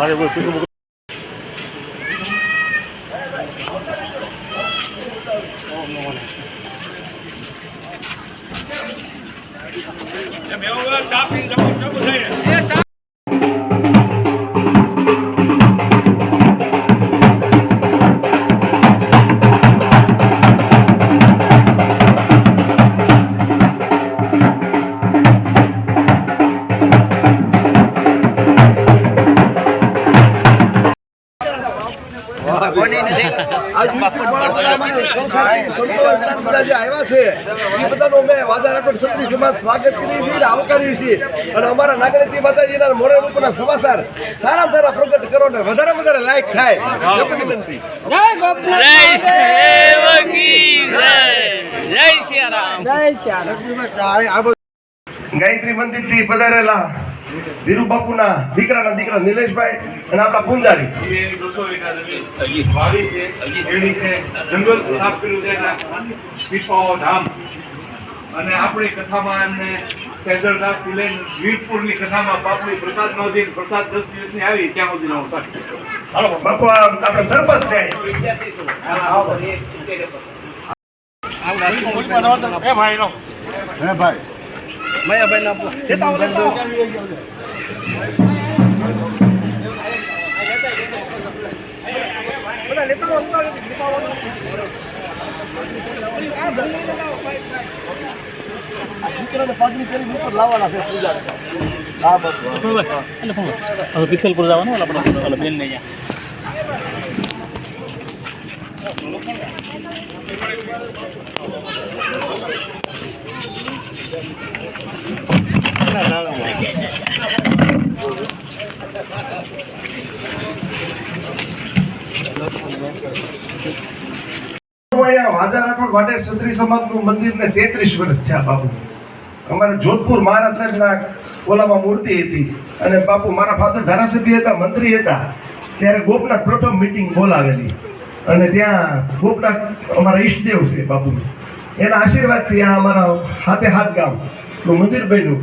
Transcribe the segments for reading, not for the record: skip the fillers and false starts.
મારે કોઈ પીકું સ્વાગત કરી છે, આવકારી છે અને અમારા નાગરિક માતાજીના મોરે રૂપના સમાચાર સારા સારા પ્રગટ કરો ને વધારે વધારે લાઈક થાય. જય ગોપનાથ, જય સેવકી, જય સિયારામ, જય સિયારામ. ગાયત્રી મંદિર થી પધારેલા ધીરુ બાપુના દીકરા નિલેશભાઈ અને આપણા પૂંજારી જંગલ સાફ કર્યું છે પીપાઓ ધામ અને આપણી કથામાં એમને સેજલરાજ ફુલે વીરપુરની કથામાં બાપુની પ્રસાદ નોંધી પ્રસાદ 10 દિવસની આવી ત્યાં સુધી નો સાક્ષ. હાલો બાપુ આપણે સરપંચ છે. એ ભાઈ નો હે ભાઈ મયાભાઈ ના ખેતા લેતા બધા લેતા પિથલપુર જવાનું આપણે બેન ને વાજા રાઠોડ વાટેર ક્ષત્રિય સમાજનું મંદિર ને 33 વર્ષ છે. બાપુ અમારે જોધપુર મહારાજ સાહેબના ઓલામાં મૂર્તિ હતી અને બાપુ મારા ફાધર ધારાસભ્ય હતા, મંત્રી હતા, ત્યારે ગોપનાથ પ્રથમ મીટિંગ બોલાવેલી અને ત્યાં ગોપનાથ અમારા ઈષ્ટદેવ છે બાપુ, એના આશીર્વાદથી આ અમારા હાથે હાથ ગામ મંદિર બન્યું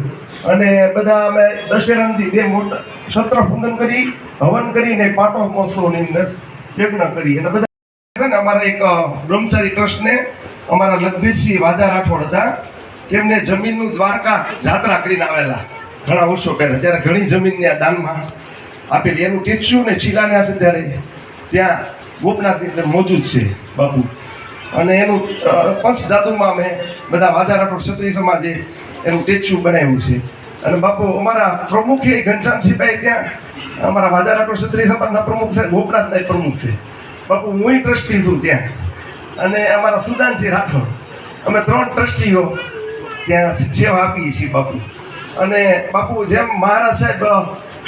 અને બધા અમે દશેરાથી બે મોટા સત્ર પૂજન કરી હવન કરીને પાટો મહોત્સવની અંદર યજ્ઞ કરી અને બધા અમારા એક બ્રહ્મચારી ટ્રસ્ટને અમારા લખબીરસિંહ વાજા રાઠોડ હતા, તેમને જમીનનું દ્વારકા જાત્રા કરીને આવેલા ઘણા વર્ષો પહેલા, ત્યારે ઘણી જમીનને દાનમાં આપેલી. એનું ટેચ્યુ ને શિલાન્યાસ ત્યારે ત્યાં ગોપનાથની અંદર મોજૂદ છે બાપુ અને એનું પંચ ધાતુમાં અમે બધા વાજા રાઠોડ ક્ષત્રિય સમાજે એનું ટેચ્યુ બનાવ્યું છે. અને બાપુ અમારા પ્રમુખે ઘનશ્યામસિંહભાઈ ત્યાં અમારા વાજા રાઠોડ ક્ષત્રિય સમાજના પ્રમુખ છે, ગોપનાથના પ્રમુખ છે બાપુ. હું ટ્રસ્ટી છું ત્યાં અને અમારા સુદાનસિંહ રાઠોડ, અમે 3 ટ્રસ્ટીઓ ત્યાં સેવા આપીએ છીએ બાપુ. અને બાપુ જેમ મહારાજ સાહેબ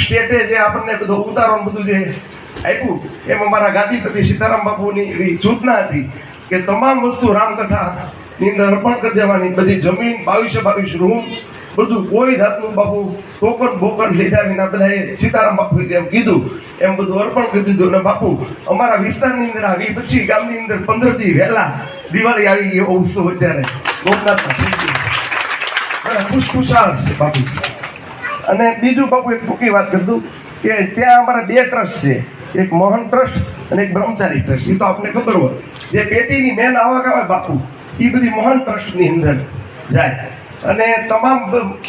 સ્ટેટે જે આપણને બધું ઉતારો બધું જે આપ્યું એમ અમારા ગાદીપતિ સીતારામ બાપુની એવી સૂચના હતી કે તમામ વસ્તુ રામકથાની અંદર અર્પણ કરી દેવાની. બધી જમીન 22 રૂમ બધું કોઈ જાતનું બાપુ ટોકન લીધા વિના બધાએ સીતારામ બાપુ એમ કીધું એમ બધું અર્પણ કરી દીધું. અને બાપુ અમારા વિસ્તારની અંદર આવી પછી ગામની અંદર 15 દી વહેલા દિવાળી આવી એવો ઉત્સવ અત્યારે ગોપનાથમાં ખુશખુશાલ છે બાપુ. અને બીજું બાપુ એક ટૂંકી વાત કરી દઉં કે ત્યાં અમારા 2 ટ્રસ્ટ છે, એક મોહન ટ્રસ્ટ અને એક બ્રહ્મચારી ટ્રસ્ટ. એ તો આપને ખબર હોય જે પેટીની મેન આવક આવે બાપુ એ બધી મોહન ટ્રસ્ટની અંદર જાય અને તમામ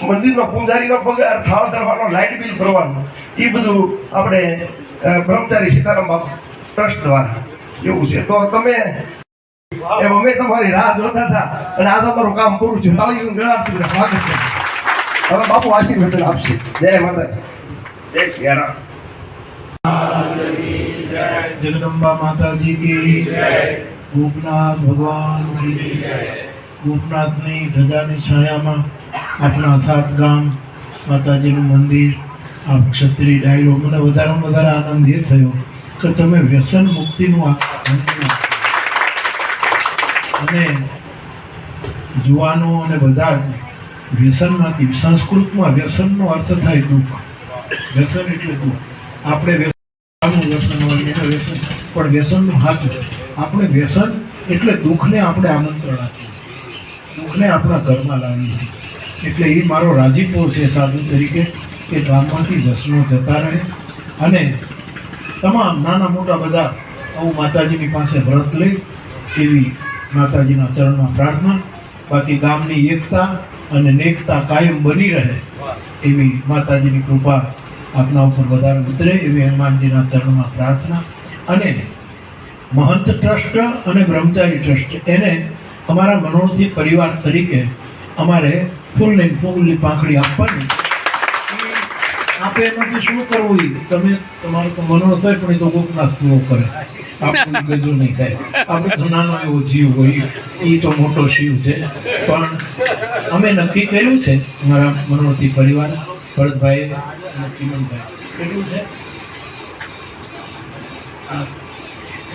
મંદિરનો પૂંજારીનો પગાર, થાળ ધરવાનો, લાઇટ બિલ ભરવાનું એ બધું આપણે બ્રહ્મચારી સીતારામ બાપુ ટ્રસ્ટ દ્વારા એવું છે. તો તમે એમ અમે તમારી રાહ જોતા હતા અને આ તમારું કામ પૂરું થયું. તાળીનું જણાવશું સ્વાગત છે. હવે બાપુ આશીર્વાદ આપશે. જય માતાજી, જય સિયારામ. जगदम्बा माता जी की गोपनाथ भगवान की गोपनाथની ધજાની છાયામાં આપણા 7 ગામ માતાજીનું મંદિર આ ક્ષત્રિય ડાયરો મને વધારેમાં વધારે આનંદ એ થયો કે તમે વ્યસન મુક્તિનું આ મંત્ર અને જુવાનો અને બધા જ વ્યસનમાંથી સંસ્કૃતમાં વ્યસનનો અર્થ થાય દુઃખ. વ્યસન એટલે દુઃખ. આપણે વ્યસન હોય એને વ્યસન પણ વ્યસનનું હાથ આપણે વ્યસન એટલે દુઃખને આપણે આમંત્રણ આપીએ છીએ, દુઃખને આપણા ઘરમાં લાવીએ છીએ. એટલે એ મારો રાજીપો છે સાધુ તરીકે કે ગામમાંથી વ્યસનો જતા રહે અને તમામ નાના મોટા બધા હું માતાજીની પાસે વ્રત લઈ એવી માતાજીના ચરણમાં પ્રાર્થના. બાકી ગામની એકતા અને નેકતા કાયમ બની રહે એવી માતાજીની કૃપા આપના ઉપર વધારે ઉતરે એવી હનુમાનજીના ચરણમાં પ્રાર્થના. અને મહંત ટ્રસ્ટ અને બ્રહ્મચારી ટ્રસ્ટ એને અમારા મનોરથી પરિવાર તરીકે અમારે ફૂલની પાંખડી આપવાની. આપે એમાંથી શું કરવું એ તમે તમારું તો મનોરથ હોય પણ એ તો ગોપનાથ પૂરો કરે, આપણું ગજુ નહીં થાય. આપણે તો નાનો એવો જીવ હોય એ તો મોટો શિવ છે. પણ અમે નક્કી કર્યું છે અમારા મનોરથી પરિવાર ભરતભાઈ અને ચિમનભાઈ કેટલું છે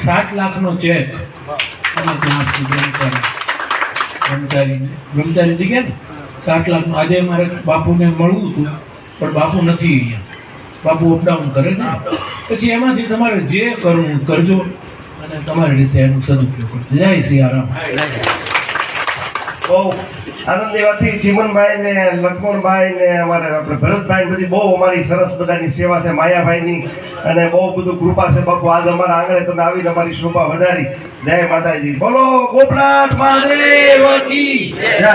7 લાખનો ચેક અમે ત્યાંથી બ્રહ્મચારી જગ્યા ને 7 લાખનો. આજે મારે બાપુને મળવું હતું પણ બાપુ નથી અહીંયા, બાપુ અપડાઉન કરે ને. પછી એમાંથી તમારે જે કરવું કરજો અને તમારી રીતે એનું સદુપયોગ કરજો. જય સિયારામ. બહુ આનંદ એવાથી ચીમનભાઈ ને લક્ષ્મણભાઈ ને અમારે આપણે ભરતભાઈ બધી બહુ અમારી સરસ બધાની સેવા છે, માયાભાઈની અને બહુ બધું કૃપા છે બાપુ. આજ અમારા આંગણે તમે આવીને અમારી શોભા વધારી. જય માતાજી, બોલો ગોપનાથ મહાદેવ કી જય.